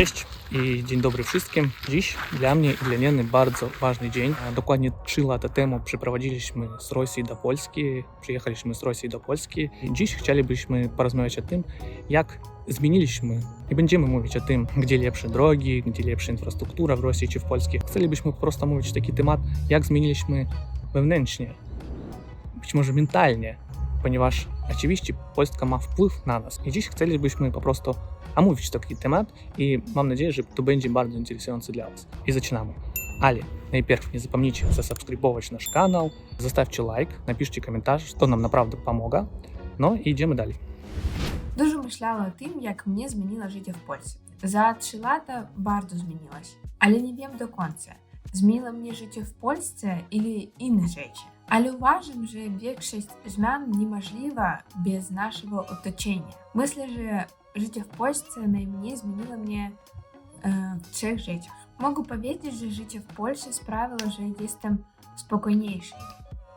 Cześć i dzień dobry wszystkim. Dziś dla mnie i dla Leny bardzo ważny dzień. Dokładnie 3 lata temu przeprowadziliśmy z Rosji do Polski. Przyjechaliśmy z Rosji do Polski. Dziś chcielibyśmy porozmawiać o tym, jak zmieniliśmy i będziemy mówić o tym, gdzie lepsze drogi, gdzie lepsza infrastruktura w Rosji czy w Polsce. Chcielibyśmy po prostu mówić taki temat, jak zmieniliśmy wewnętrznie, być może mentalnie, ponieważ oczywiście Polska ma wpływ na nas. I dziś chcielibyśmy po prostu omówić taki temat i mam nadzieję, że to będzie bardzo interesujące dla Was. I zaczynamy. Ale najpierw nie zapomnijcie zasubskrybować nasz kanał, zostawcie лайк, napiszcie komentarz, to nam naprawdę pomaga. No i idziemy dalej. Дуже myślałam o tym, jak mnie zmieniło życie w Polsce. Za 3 lata bardzo zmieniłaś, ale nie wiem do końca, zmieniło mnie życie w Polsce ili inne rzeczy. Ale uważam, że większość zmian niemożliwa bez naszego otoczenia. Myślę, że życie w Polsce najmniej zmieniło mnie w 3 rzeczach. Mogę powiedzieć, że życie w Polsce sprawiło, że jestem spokojniejszy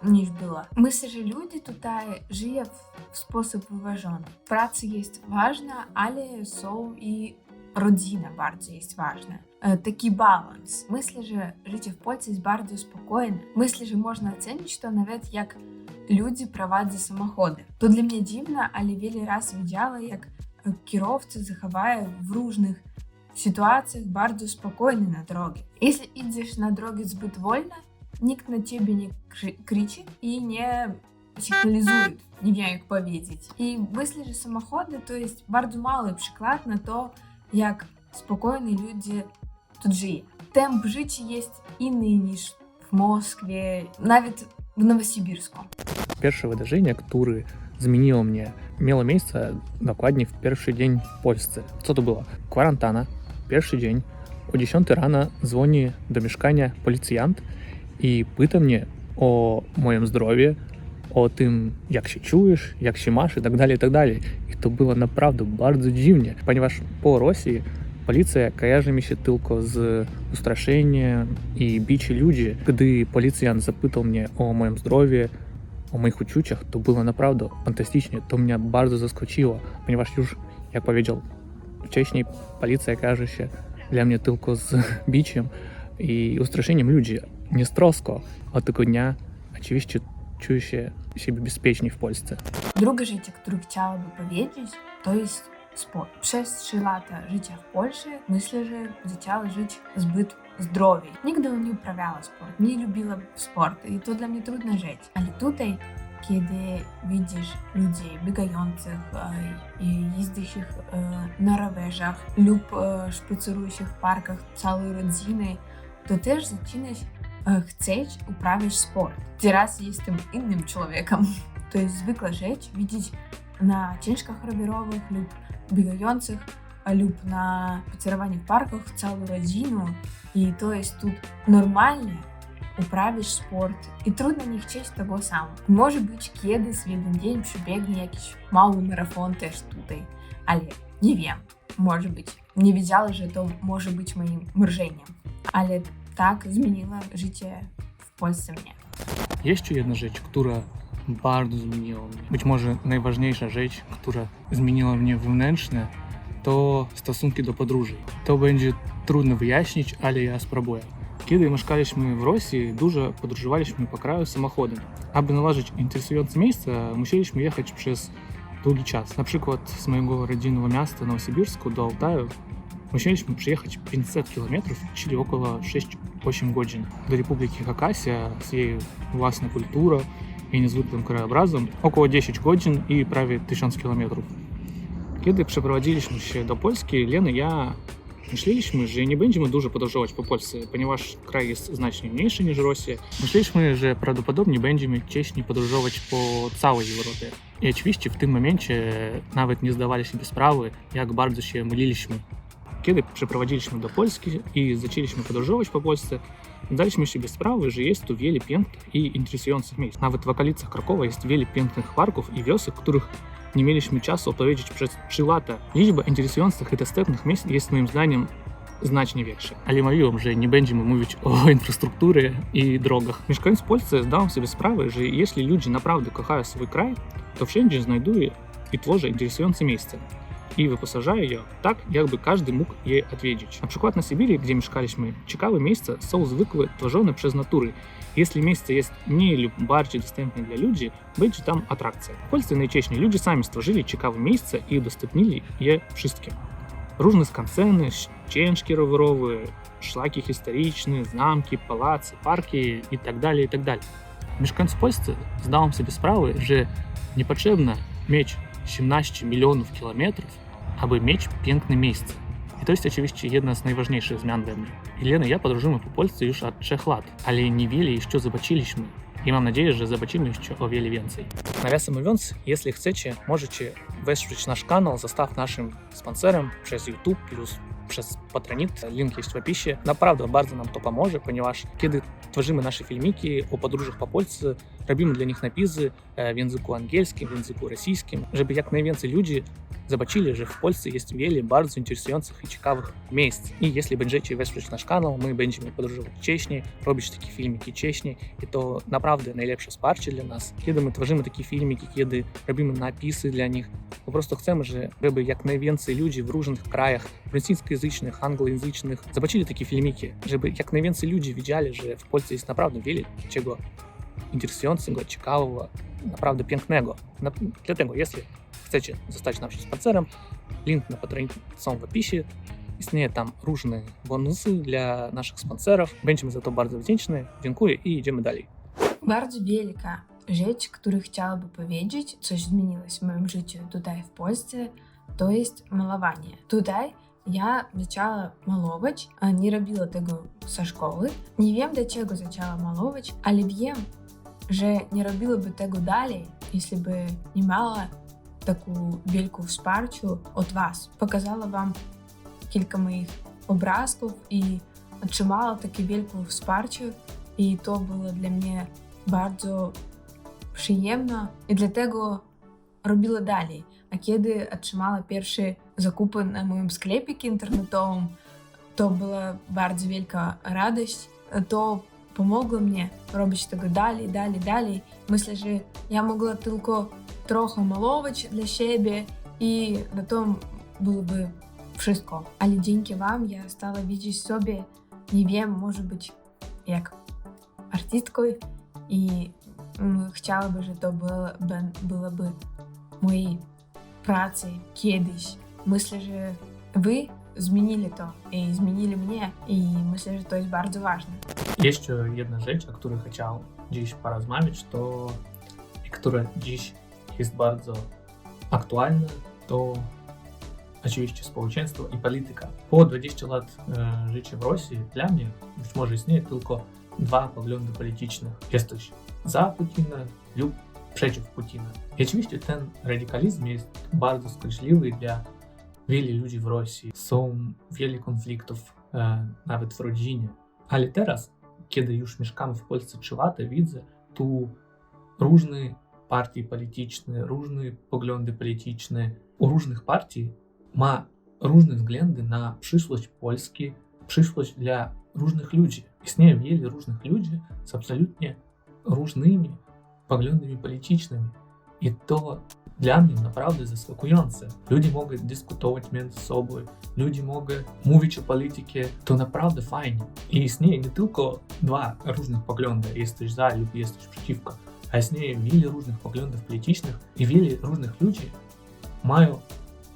niż była. Myślę, że ludzie tutaj żyją w sposób wyważony. Praca jest ważna, ale są i rodzina bardzo jest ważna. Taki balans. Myślę, że życie w Polsce jest bardzo spokojne. Myślę, że można ocenić to nawet jak ludzie prowadzą samochody. To dla mnie dziwne, ale wiele razy widziałam, jak kierowcy zachowają w różnych sytuacjach bardzo spokojnie na drogie. Jeśli idziesz na drogę zbyt wolno, nikt na ciebie nie krzyczy i nie sygnalizuje, nie wiem jak powiedzieć. I myślę, że samochody to jest bardzo mały przykład na to, jak spokojnie ludzie тут żyją. Темп życia jest inny niż w Moskwie, nawet w Nowosibirsku. Pierwsze wydarzenie, które zmieniło mnie, miało miejsce dokładnie w pierwszy dzień w Polsce. Co to było? Kwarantanna, pierwszy dzień. O 10 rano dzwoni do mieszkania policjant i pyta mnie o moim zdrowiu, o tym, jak się czujesz, jak się masz i tak dalej, i tak dalej. I to było naprawdę bardzo dziwnie, ponieważ po Rosji policja kojarzy mi się tylko z ustraszeniem i biciem ludzi. Gdy policjant zapytał mnie o moim zdrowiu, o moich uczuciach, to było naprawdę fantastycznie. To mnie bardzo zaskoczyło, ponieważ już, jak powiedział wcześniej, policja kojarzy się dla mnie tylko z biciem i ustraszeniem ludzi. Nie z troską. Od tego dnia oczywiście czuję siebie bezpiecznie w Polsce. Druga rzecz, którą chciałabym powiedzieć, to jest sport. Przez 3 lata życia w Polsce myślę, że zaczęła żyć zbyt zdrowie. Nigdy nie uprawiała sport, nie lubiła sportu i to dla mnie trudna rzecz. Ale tutaj, kiedy widzisz ludzi biegających i jeźdzących na rowerzach lub spacerujących w parkach całej rodziny, to też zaczynasz chcieć uprawiać sport. Teraz jestem innym człowiekiem. To jest zwykła rzecz widzieć na ścieżkach rowerowych lub biegających lub na spacerowaniu w parkach całą rodzinę i to jest tu normalnie uprawiać sport i trudno nie chcieć tego sam. Może być kiedyś w jeden dzień przebiegnie jakiś mały marafon też tutaj, ale nie wiem, może być. Nie wiedziała, że to może być moim marzeniem, ale tak zmieniła życie w Polsce mnie. Jeszcze jedna rzecz, która bardzo zmieniła mnie. Być może najważniejsza rzecz, która zmieniła mnie wewnętrznie, to stosunki do podróży. To będzie trudno wyjaśnić, ale ja spróbuję. Kiedy mieszkaliśmy w Rosji, dużo podróżowaliśmy po kraju samochodem. Aby nałożyć interesujące miejsca, musieliśmy jechać przez długi czas. Na przykład z mojego rodzinnego miasta Nowosibirsku do Altaju musieliśmy przyjechać 500 km, czyli około 6-8 godzin. Do Republiki Хакасия z jej własną kulturą i niezwykłym krajobrazem około 10 godzin i prawie 1000 km. Kiedy przeprowadziliśmy się do Polski, Lena i ja myśleliśmy, że nie będziemy dużo podróżować po Polsce, ponieważ kraj jest znacznie mniejszy niż Rosja. Myśleliśmy, że prawdopodobnie będziemy wcześniej podróżować po całej Europie. I oczywiście w tym momencie nawet nie zdawali sobie sprawy, jak bardzo się myliliśmy. Kiedy przeprowadziliśmy do Polski i zaczęliśmy podróżować po Polsce, zdaliśmy sobie sprawę, że jest tu wiele pięknych i interesujących miejsc. Nawet w okolicach Krakowa jest wiele pięknych parków i wiosek, których nie mieliśmy czasu opowiedzieć przez 3 lata. Liczba interesujących i dostępnych miejsc jest moim zdaniem znacznie większa. Ale mówiłem, że nie będziemy mówić o infrastrukturze i drogach. Mieszkając w Polsce, zdałem sobie sprawę, że jeśli ludzie naprawdę kochają swój kraj, to wszędzie znajdują i tworzą interesujące miejsca. i wyposażają ją tak, jakby każdy mógł je odwiedzić. Na przykład na Sybiri, gdzie mieszkaliśmy, ciekawe miejsca są zwykle tworzone przez natury. Jeśli miejsce jest mniej lub bardziej dostępne dla ludzi, będzie tam atrakcja. W Polsce najczęściej ludzie sami stworzyli ciekawe miejsca i udostępnili je wszystkim. Różne skanseny, ścieżki rowerowe, szlaki historyczne, zamki, pałace, parki itd., itd. Mieszkając w Polsce, zdałem sobie sprawę, że nie potrzebno mieć 17 milionów kilometrów, aby mieć piękne miejsce. I to jest oczywiście jedna z najważniejszych zmian we mnie. Елена, ja podróżujemy po Polsce już od 3 lat, ale niewiele jeszcze zobaczyliśmy. I mam nadzieję, że zobaczymy jeszcze o wiele więcej. Nawiasem mówiąc, jeśli chcecie, możecie wesprzeć nasz kanał, zostaw naszym sponsorem przez YouTube plus przez Patronit. Link jest w opisie. Naprawdę bardzo nam to pomoże, ponieważ kiedy tworzymy nasze filmiki o podróżach po Polsce, robimy dla nich napisy w języku angielskim, w języku rosyjskim, żeby jak najwięcej ludzi zobaczyli, że w Polsce jest wiele bardzo interesujących i ciekawych miejsc. I jeśli będziecie wesprzeć nasz kanał, my będziemy podróżować wcześniej, robić takie filmiki wcześniej i to naprawdę najlepsze wsparcie dla nas. Kiedy my tworzymy takie filmiki, kiedy robimy napisy dla nich, po prostu chcemy, żeby jak najwięcej ludzi w różnych krajach rosyjskojęzycznych, anglojęzycznych zobaczyli takie filmiki, żeby jak najwięcej ludzi widzieli, że w Polsce jest naprawdę wiele czego interesującego, ciekawego, naprawdę pięknego. Dlatego, jeśli chcecie zostać naszym sponsorem, link na Patreon są w opisie. Istnieją tam różne bonusy dla naszych sponsorów. Będziemy za to bardzo wdzięczni. Dziękuję i idziemy dalej. Bardzo wielka rzecz, którą chciałabym powiedzieć, coś zmieniłось w moim życiu tutaj w Polsce, to jest malowanie. Tutaj ja zaczęła malować, a nie robiła tego ze szkoły. Nie wiem, dlaczego zaczęła malować, ale wiem, że nie robiłaby tego dalej, jeśli by nie miała taką wielką wsparciu od was. Pokazała wam kilka moich obrazków i otrzymała takie wielkie wsparcie i to było dla mnie bardzo przyjemne i dlatego robiła dalej. A kiedy otrzymała pierwsze zakupy na moim sklepie internetowym, to była bardzo wielka radość. To pomogło mnie robić tego dalej. Myślę, że ja mogła tylko trochę malować dla siebie i na tym byłoby wszystko. Ale dzięki wam ja stała widzieć sobie, nie wiem, może być jak artystką i chciałabym, że to byłoby mojej pracy kiedyś. Myślę, że wy zmienili to i zmienili mnie i myślę, że to jest bardzo ważne. Jeszcze jedna rzecz, o której chciał dziś porozmawiać, to i która dziś jest bardzo aktualna, to oczywiście społeczeństwo i polityka. Po 20 lat życia w Rosji dla mnie być może istnieje tylko dwa poglądy polityczne. Jesteś za Putina lub przeciw Putina. I oczywiście ten radykalizm jest bardzo skrzydliwy dla wielu ludzi w Rosji. Są wiele konfliktów nawet w rodzinie. Ale teraz, kiedy już mieszkam w Polsce 3 lata, widzę tu różne partie polityczne, różne poglądy polityczne. U różnych partii ma różne względy na przyszłość Polski, przyszłość dla różnych ludzi. Istnieje wiele różnych ludzi z absolutnie różnymi poglądami politycznymi. I to dla mnie naprawdę zaskakujące. Ludzie mogą dyskutować między sobą, ludzie mogą mówić o polityce, to naprawdę fajnie. I istnieje nie tylko dwa różnych poglądy, jesteś za lub jesteś przeciwko, a istnieje wiele różnych poglądów politycznych i wiele różnych ludzi mają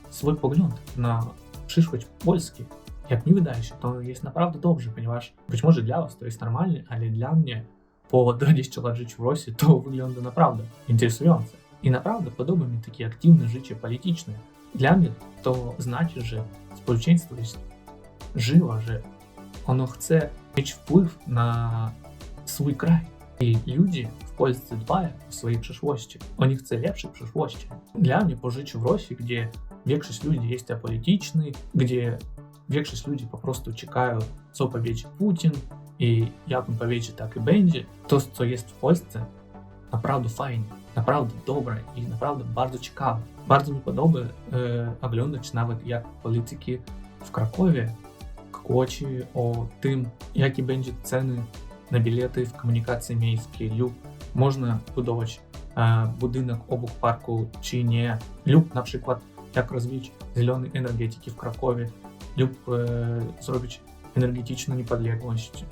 swój pogląd na przyszłość Polski. Jak mi wydaje się, to jest naprawdę dobrze, ponieważ być może dla was to jest normalne, ale dla mnie po 20 lat życia w Rosji to wygląda naprawdę interesująco. I naprawdę podoba mi takie aktywne życie polityczne. Dla mnie to znaczy, że społeczeństwo jest żywe, że ono chce mieć wpływ na swój kraj. I ludzie w Polsce dbają o swojej przyszłości. Oni chcą lepszej przyszłości. Dla mnie po życiu w Rosji, gdzie większość ludzi jest apolityczny, gdzie większość ludzi po prostu czekają, co powie Putin i jak on powie, tak i będzie, to, co jest w Polsce, naprawdę fajnie, naprawdę dobre i naprawdę bardzo ciekawe. Bardzo mi podoba oglądać nawet jak polityki w Krakowie kłóci o tym, jakie będzie ceny na bilety w komunikacji miejskiej lub można budować budynek obok parku czy nie, lub na przykład jak rozwijać zielone energetyki w Krakowie lub zrobić energetyczną niepodległość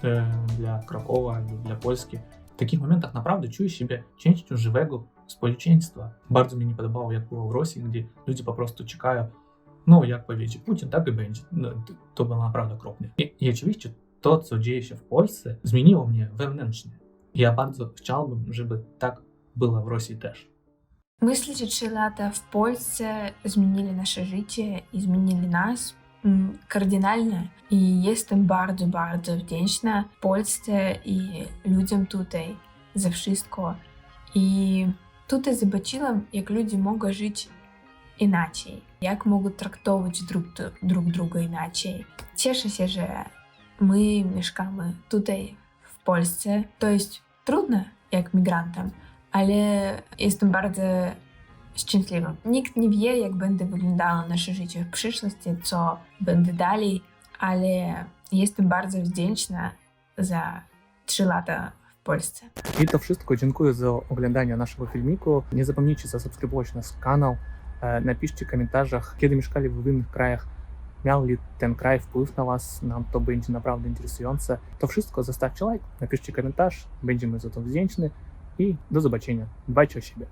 dla Krakowa lub dla Polski. W takich momentach naprawdę czuję siebie częścią żywego społeczeństwa. Bardzo mi nie podobało, jak było w Rosji, gdzie ludzie po prostu czekają, no jak powiedzieć Putin, tak i będzie. No, to było naprawdę okropne. I oczywiście to, co dzieje się w Polsce, zmieniło mnie wewnętrznie. Ja bardzo chciałbym, żeby tak było w Rosji też. Myślę, że 3 lata w Polsce zmienili nasze życie i zmienili nas kardynalnie. I jestem bardzo, bardzo wdzięczna Polsce i ludziom tutaj za wszystko. I tutaj zobaczyłam, jak ludzie mogą żyć inaczej, jak mogą traktować друг друга inaczej. Cieszę się, że my mieszkamy tutaj w Polsce. To jest trudne jak migrantem, ale jestem bardzo szczęśliwa. Nikt nie wie, jak będzie wyglądało nasze życie w przyszłości, co będzie dalej, ale jestem bardzo wdzięczna za 3 lata w Polsce. I to wszystko. Dziękuję za oglądanie naszego filmiku. Nie zapomnijcie zasubskrybować nasz kanał. Napiszcie w komentarzach, kiedy mieszkali w innych krajach. Miał li ten kraj wpływ na was? Nam to będzie naprawdę interesujące. To wszystko. Zostawcie like, napiszcie komentarz. Będziemy za to wdzięczni. I do zobaczenia. Dbajcie o siebie.